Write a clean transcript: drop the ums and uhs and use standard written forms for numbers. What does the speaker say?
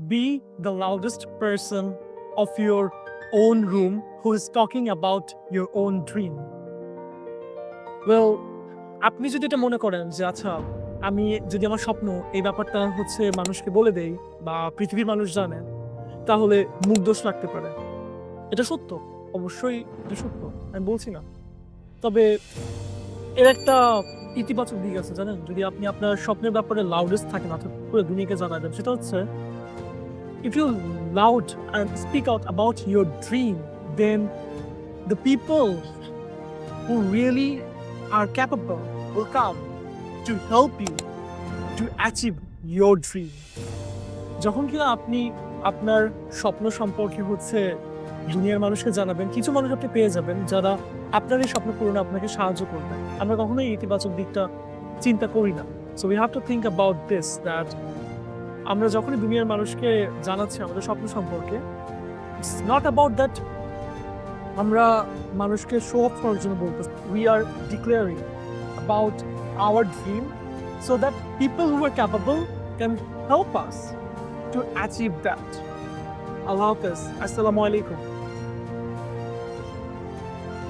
be the loudest person of your own room who is talking about your own dream. Well, আপনি যদি এটা মনে করেন যে আচ্ছা আমি যদি আমার স্বপ্ন এই ব্যাপারটা হচ্ছে মানুষকে বলে দেই বা পৃথিবীর মানুষ জানে, তাহলে মুখ দোষ লাগতে পারে। এটা সত্য। অবশ্যই এটা সত্য। আমি বলছি না। তবে এর একটা ইতিবাচক দিক আছে জানেন? যদি আপনি আপনার স্বপ্নের ব্যাপারে লাউডেস্ট থাকেন অর্থাৎ পুরো দুনিয়াকে জানায় দেন, সেটা হচ্ছে if you loud and speak out about your dream, then the people who really are capable will come to help you to achieve your dream. যখন কিনা আপনি আপনার স্বপ্ন সম্পর্কে হচ্ছে দুনিয়ার মানুষকে জানাবেন, কিছু মানুষ আপনি পেয়ে যাবেন যারা আপনার এই স্বপ্ন পূরণে আপনাকে সাহায্য করবে। আমরা কখনোই ইতিবাচক দিকটা চিন্তা করি না। So we have to think about this that আমরা যখনই দুনিয়ার মানুষকে জানাচ্ছি আমাদের স্বপ্ন সম্পর্কে, ইটস নট অ্যাবাউট দ্যাট আমরা মানুষকে শো অফ করার জন্য বলতেছি। We are declaring about our dream so that people who R capable can help us to achieve that. Allah Hafiz. Assalamu alaikum.